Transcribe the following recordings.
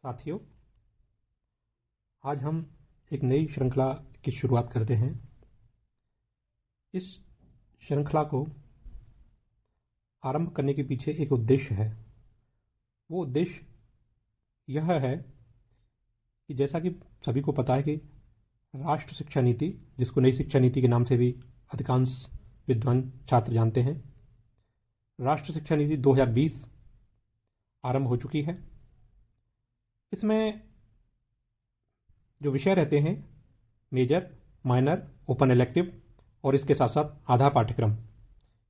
साथियों, आज हम एक नई श्रृंखला की शुरुआत करते हैं। इस श्रृंखला को आरंभ करने के पीछे एक उद्देश्य है। वो उद्देश्य यह है कि जैसा कि सभी को पता है कि राष्ट्र शिक्षा नीति, जिसको नई शिक्षा नीति के नाम से भी अधिकांश विद्वान छात्र जानते हैं, राष्ट्र शिक्षा नीति 2020 आरंभ हो चुकी है। इसमें जो विषय रहते हैं मेजर, माइनर, ओपन इलेक्टिव और इसके साथ साथ आधा पाठ्यक्रम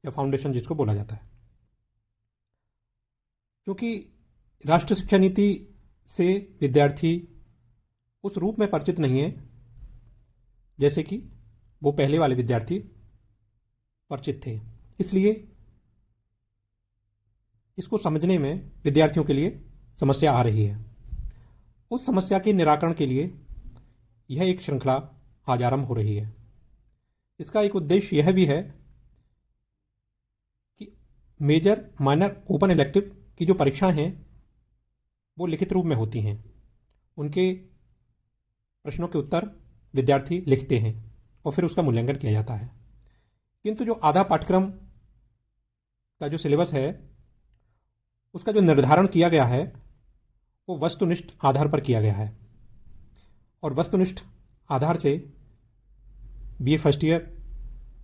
या फाउंडेशन जिसको बोला जाता है। क्योंकि राष्ट्रीय शिक्षा नीति से विद्यार्थी उस रूप में परिचित नहीं है जैसे कि वो पहले वाले विद्यार्थी परिचित थे, इसलिए इसको समझने में विद्यार्थियों के लिए समस्या आ रही है। उस समस्या के निराकरण के लिए यह एक श्रृंखला आज आरंभ हो रही है। इसका एक उद्देश्य यह भी है कि मेजर, माइनर, ओपन इलेक्टिव की जो परीक्षाएं हैं वो लिखित रूप में होती हैं। उनके प्रश्नों के उत्तर विद्यार्थी लिखते हैं और फिर उसका मूल्यांकन किया जाता है। किंतु जो आधा पाठ्यक्रम का जो सिलेबस है उसका जो निर्धारण किया गया है वो वस्तुनिष्ठ आधार पर किया गया है, और वस्तुनिष्ठ आधार से बीए फर्स्ट ईयर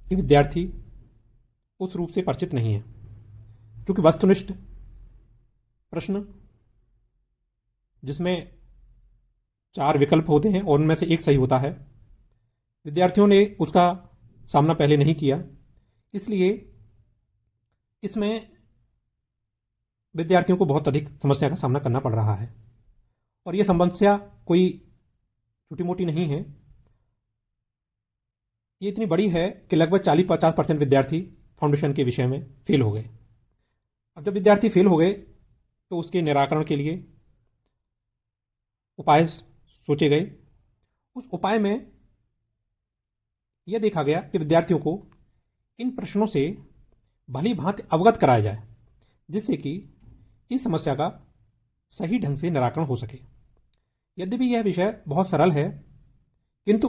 के विद्यार्थी उस रूप से परिचित नहीं है। क्योंकि वस्तुनिष्ठ प्रश्न जिसमें 4 विकल्प होते हैं और उनमें से एक सही होता है, विद्यार्थियों ने उसका सामना पहले नहीं किया, इसलिए इसमें विद्यार्थियों को बहुत अधिक समस्या का सामना करना पड़ रहा है। और यह समस्या कोई छोटी मोटी नहीं है, ये इतनी बड़ी है कि लगभग 40-50% विद्यार्थी फाउंडेशन के विषय में फेल हो गए। अब जब विद्यार्थी फेल हो गए तो उसके निराकरण के लिए उपाय सोचे गए। उस उपाय में यह देखा गया कि विद्यार्थियों को इन प्रश्नों से भली भांति अवगत कराया जाए, जिससे कि इस समस्या का सही ढंग से निराकरण हो सके। यद्यपि यह विषय बहुत सरल है, किंतु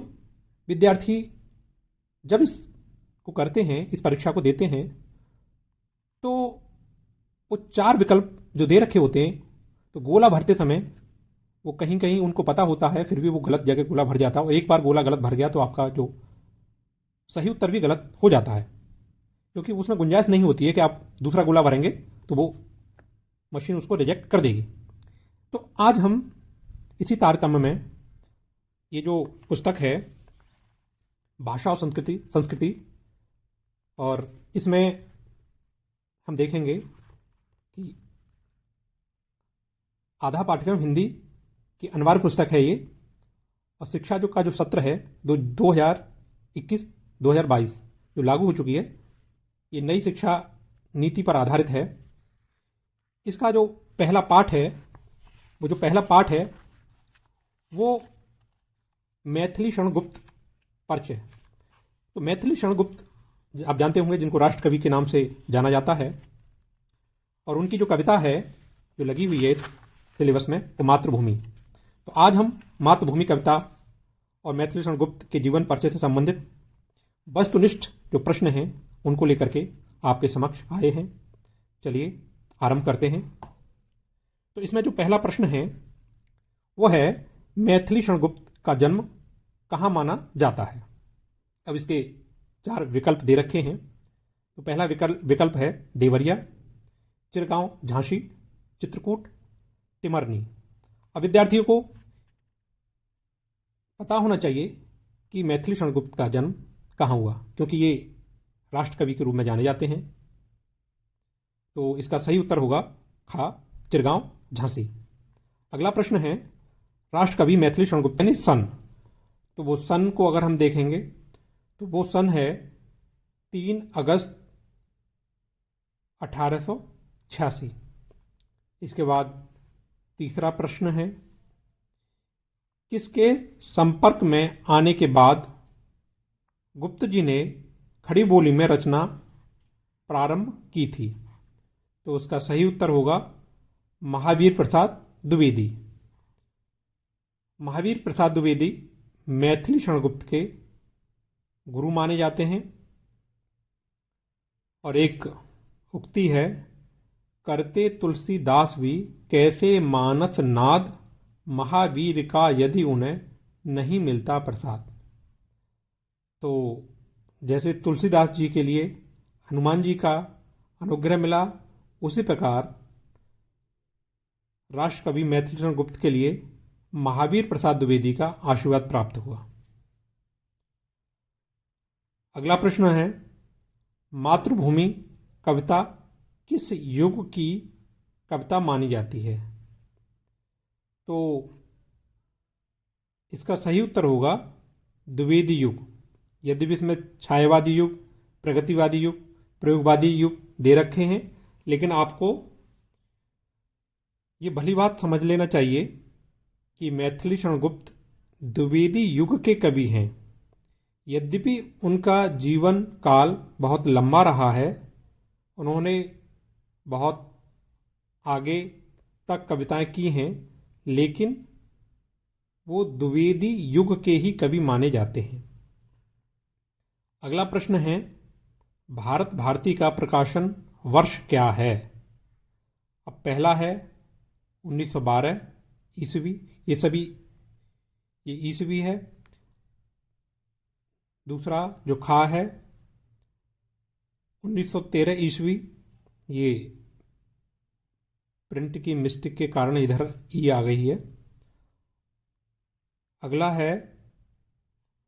विद्यार्थी जब इसको करते हैं, इस परीक्षा को देते हैं, तो वो 4 विकल्प जो दे रखे होते हैं, तो गोला भरते समय वो कहीं कहीं उनको पता होता है, फिर भी वो गलत जगह गोला भर जाता है। और एक बार गोला गलत भर गया तो आपका जो सही उत्तर भी गलत हो जाता है, क्योंकि उसमें गुंजाइश नहीं होती है कि आप दूसरा गोला भरेंगे तो वो मशीन उसको रिजेक्ट कर देगी। तो आज हम इसी तारतम्य में ये जो पुस्तक है भाषा और संस्कृति, और इसमें हम देखेंगे कि आधा पाठ्यक्रम हिंदी की अनिवार्य पुस्तक है ये, और शिक्षा जो का जो सत्र है 2021-2022 जो लागू हो चुकी है, ये नई शिक्षा नीति पर आधारित है। इसका जो पहला पाठ है, वो मैथिली शरण गुप्त परिचय। तो मैथिली शरण गुप्त आप जानते होंगे, जिनको राष्ट्र कवि के नाम से जाना जाता है, और उनकी जो कविता है जो लगी हुई है इस सिलेबस में, वो मातृभूमि। तो आज हम मातृभूमि कविता और मैथिली शरण गुप्त के जीवन परिचय से संबंधित वस्तुनिष्ठ जो प्रश्न हैं उनको लेकर के आपके समक्ष आए हैं। चलिए आरंभ करते हैं। तो इसमें जो पहला प्रश्न है वो है मैथिली शरण गुप्त का जन्म कहाँ माना जाता है। अब इसके 4 विकल्प दे रखे हैं। तो पहला विकल्प है देवरिया, चिरगांव, झांसी, चित्रकूट, टिमरनी। अब विद्यार्थियों को पता होना चाहिए कि मैथिली शरण गुप्त का जन्म कहाँ हुआ, क्योंकि ये राष्ट्र कवि के रूप में जाने जाते हैं। तो इसका सही उत्तर होगा खा, चिरगांव, झांसी। अगला प्रश्न है राष्ट्र कवि मैथिली शरण गुप्त यानी सन। तो वो सन को अगर हम देखेंगे तो वो सन है 3 अगस्त 1886। इसके बाद तीसरा प्रश्न है किसके संपर्क में आने के बाद गुप्त जी ने खड़ी बोली में रचना प्रारंभ की थी। तो उसका सही उत्तर होगा महावीर प्रसाद द्विवेदी। महावीर प्रसाद द्विवेदी मैथिली शरणगुप्त के गुरु माने जाते हैं। और एक उक्ति है, करते तुलसीदास भी कैसे मानस नाद, महावीर का यदि उन्हें नहीं मिलता प्रसाद। तो जैसे तुलसीदास जी के लिए हनुमान जी का अनुग्रह मिला, उसी प्रकार राष्ट्रकवि मैथिली शरण गुप्त के लिए महावीर प्रसाद द्विवेदी का आशीर्वाद प्राप्त हुआ। अगला प्रश्न है, मातृभूमि कविता किस युग की कविता मानी जाती है? तो इसका सही उत्तर होगा द्विवेदी युग। यद्यपि इसमें छायावादी युग, प्रगतिवादी युग, प्रयोगवादी युग दे रखे हैं, लेकिन आपको ये भली बात समझ लेना चाहिए कि मैथिली शरणगुप्त द्विवेदी युग के कवि हैं। यद्यपि उनका जीवन काल बहुत लंबा रहा है, उन्होंने बहुत आगे तक कविताएं की हैं, लेकिन वो द्विवेदी युग के ही कवि माने जाते हैं। अगला प्रश्न है, भारत भारती का प्रकाशन वर्ष क्या है? अब पहला है 1912 ईस्वी, ये ईस्वी है। दूसरा जो खा है 1913 ईस्वी, ये प्रिंट की मिस्टेक के कारण इधर ई आ गई है। अगला है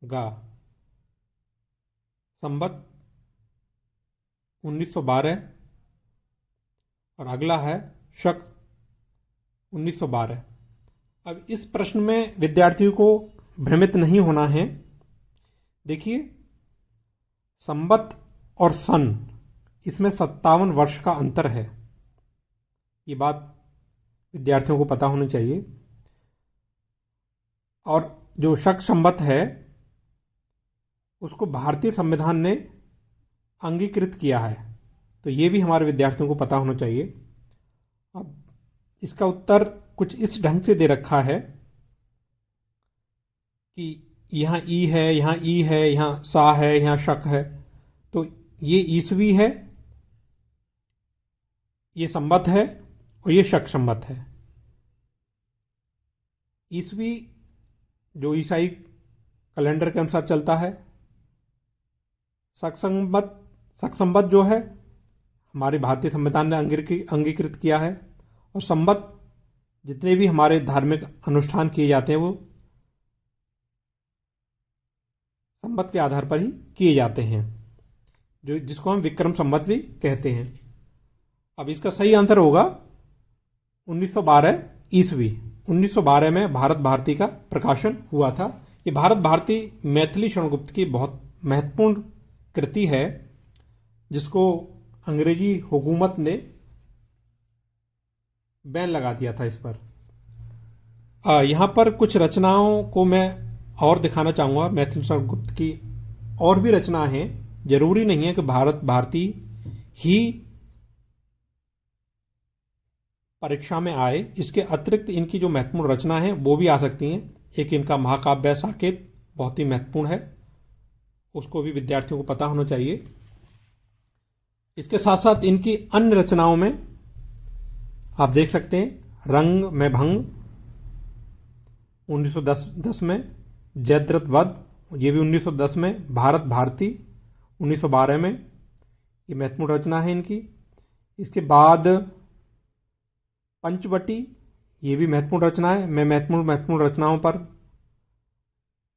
गा, संवत 1912। और अगला है शक 1912। अब इस प्रश्न में विद्यार्थियों को भ्रमित नहीं होना है। देखिए, संवत और सन, इसमें 57 वर्ष का अंतर है। ये बात विद्यार्थियों को पता होनी चाहिए। और जो शक संवत है, उसको भारतीय संविधान ने अंगीकृत किया है, तो ये भी हमारे विद्यार्थियों को पता होना चाहिए। अब इसका उत्तर कुछ इस ढंग से दे रखा है कि यहाँ ई है, यहाँ ई है, यहाँ सा है, यहाँ शक है। तो ये ईस्वी है, ये संवत है, और ये शक संवत है। ईस्वी जो ईसाई कैलेंडर के अनुसार चलता है। शक संवत जो है हमारे भारतीय संविधान ने अंगीकृत किया है। और संवत जितने भी हमारे धार्मिक अनुष्ठान किए जाते हैं, वो संवत के आधार पर ही किए जाते हैं, जिसको हम विक्रम संवत भी कहते हैं। अब इसका सही आंसर होगा 1912 ईस्वी। 1912 में भारत भारती का प्रकाशन हुआ था। ये भारत भारती मैथिली शरणगुप्त की बहुत महत्वपूर्ण कृति है, जिसको अंग्रेजी हुकूमत ने बैन लगा दिया था इस पर। यहाँ पर कुछ रचनाओं को मैं और दिखाना चाहूँगा। मैथिली शरणगुप्त की और भी रचना हैं। जरूरी नहीं है कि भारत भारती ही परीक्षा में आए, इसके अतिरिक्त इनकी जो महत्वपूर्ण रचना है वो भी आ सकती हैं। एक इनका महाकाव्य साकेत बहुत ही महत्वपूर्ण है, उसको भी विद्यार्थियों को पता होना चाहिए। इसके साथ साथ इनकी अन्य रचनाओं में आप देख सकते हैं, रंग में भंग 1910 में, जयद्रथ वध ये भी 1910 में, भारत भारती 1912 में, ये महत्वपूर्ण रचना है इनकी। इसके बाद पंचवटी, ये भी महत्वपूर्ण रचना है। मैं महत्वपूर्ण रचनाओं पर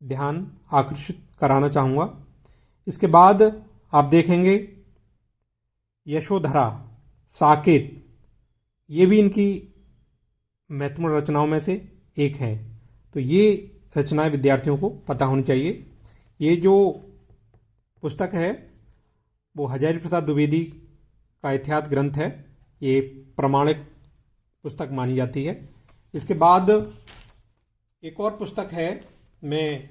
ध्यान आकर्षित कराना चाहूँगा। इसके बाद आप देखेंगे यशोधरा, साकेत, ये भी इनकी महत्वपूर्ण रचनाओं में से एक है। तो ये रचनाएं विद्यार्थियों को पता होनी चाहिए। ये जो पुस्तक है वो हजारी प्रसाद द्विवेदी का इतिहास ग्रंथ है। ये प्रमाणिक पुस्तक मानी जाती है। इसके बाद एक और पुस्तक है, मैं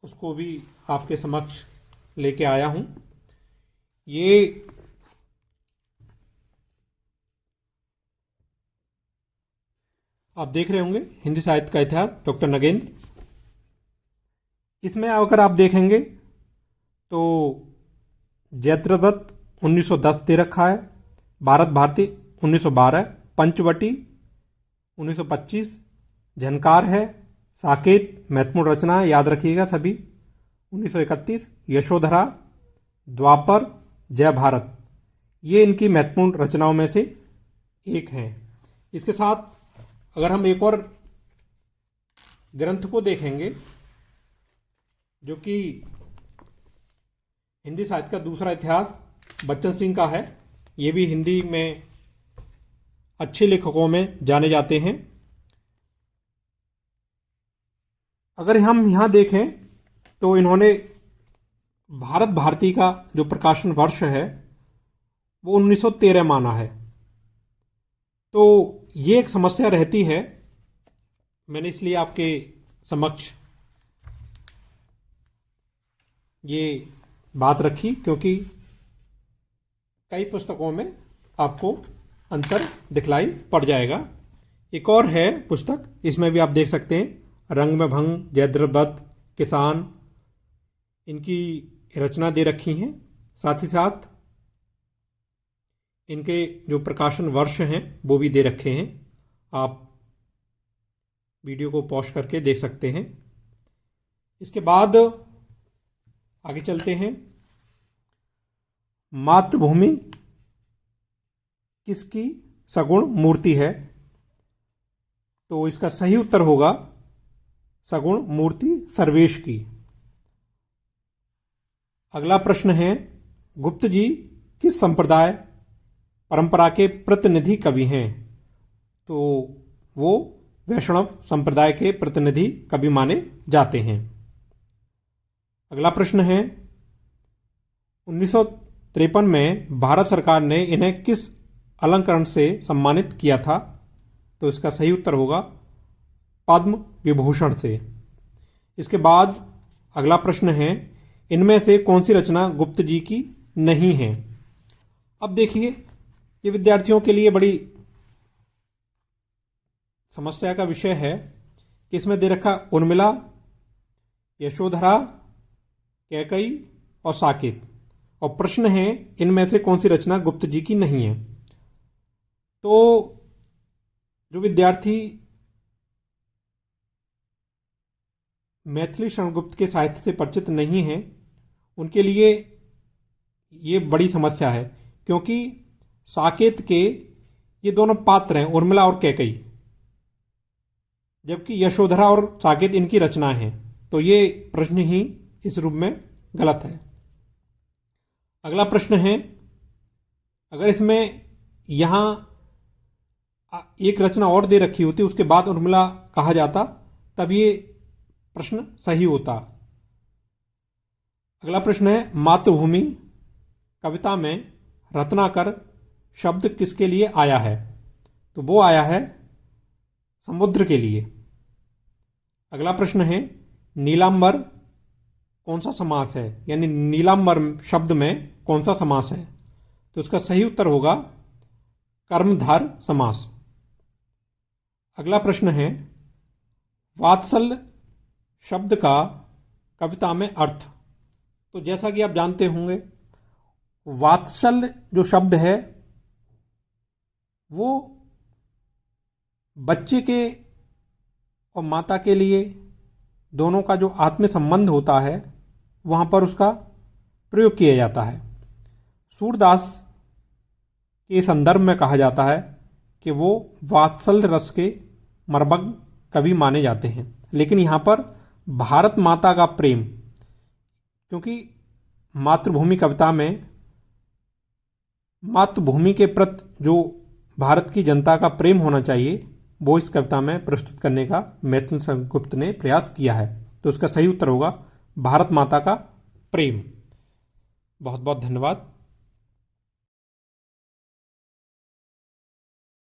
उसको भी आपके समक्ष लेके आया हूँ। ये आप देख रहे होंगे हिंदी साहित्य का इतिहास, डॉक्टर नगेंद्र। इसमें अगर आप देखेंगे तो जयद्रथ 1910 दे रखा है, भारत भारती 1912, पंचवटी 1925, झनकार है, साकेत महत्वपूर्ण रचना है, याद रखिएगा सभी, 1931, यशोधरा, द्वापर, जय भारत, ये इनकी महत्वपूर्ण रचनाओं में से एक हैं। इसके साथ अगर हम एक और ग्रंथ को देखेंगे जो कि हिंदी साहित्य का दूसरा इतिहास बच्चन सिंह का है, ये भी हिंदी में अच्छे लेखकों में जाने जाते हैं। अगर हम यहाँ देखें तो इन्होंने भारत भारती का जो प्रकाशन वर्ष है वो 1913 माना है। तो ये एक समस्या रहती है, मैंने इसलिए आपके समक्ष ये बात रखी क्योंकि कई पुस्तकों में आपको अंतर दिखलाई पड़ जाएगा। एक और है पुस्तक, इसमें भी आप देख सकते हैं, रंग में भंग, जयद्रथ, किसान, इनकी रचना दे रखी हैं। साथ ही साथ इनके जो प्रकाशन वर्ष हैं वो भी दे रखे हैं, आप वीडियो को पॉज करके देख सकते हैं। इसके बाद आगे चलते हैं। मातृभूमि किसकी सगुण मूर्ति है? तो इसका सही उत्तर होगा सगुण मूर्ति सर्वेश की। अगला प्रश्न है, गुप्त जी किस संप्रदाय परंपरा के प्रतिनिधि कवि हैं? तो वो वैष्णव संप्रदाय के प्रतिनिधि कवि माने जाते हैं। अगला प्रश्न है, 1953 में भारत सरकार ने इन्हें किस अलंकरण से सम्मानित किया था? तो इसका सही उत्तर होगा पद्म विभूषण से। इसके बाद अगला प्रश्न है, इनमें से कौन सी रचना गुप्त जी की नहीं है? अब देखिए, ये विद्यार्थियों के लिए बड़ी समस्या का विषय है कि इसमें दे रखा उर्मिला, यशोधरा, कैकई और साकेत, और प्रश्न है इनमें से कौन सी रचना गुप्त जी की नहीं है। तो जो विद्यार्थी मैथिली शरणगुप्त के साहित्य से परिचित नहीं हैं उनके लिए ये बड़ी समस्या है, क्योंकि साकेत के ये दोनों पात्र हैं, उर्मिला और कैकई, जबकि यशोधरा और साकेत इनकी रचना है। तो ये प्रश्न ही इस रूप में गलत है। अगला प्रश्न है, अगर इसमें यहाँ एक रचना और दे रखी होती, उसके बाद उर्मिला कहा जाता, तब ये प्रश्न सही होता। अगला प्रश्न है, मातृभूमि कविता में रत्नाकर शब्द किसके लिए आया है? तो वो आया है समुद्र के लिए। अगला प्रश्न है, नीलांबर कौन सा समास है? यानी नीलांबर शब्द में कौन सा समास है? तो इसका सही उत्तर होगा कर्मधार समास। अगला प्रश्न है, वात्सल्य शब्द का कविता में अर्थ। तो जैसा कि आप जानते होंगे, वात्सल्य जो शब्द है वो बच्चे के और माता के लिए दोनों का जो आत्म संबंध होता है वहाँ पर उसका प्रयोग किया जाता है। सूरदास के संदर्भ में कहा जाता है कि वो वात्सल्य रस के मर्मज्ञ कवि माने जाते हैं। लेकिन यहाँ पर भारत माता का प्रेम, क्योंकि मातृभूमि कविता में मातृभूमि के प्रति जो भारत की जनता का प्रेम होना चाहिए वो इस कविता में प्रस्तुत करने का मैथिली शरणगुप्त ने प्रयास किया है। तो इसका सही उत्तर होगा भारत माता का प्रेम। बहुत बहुत धन्यवाद।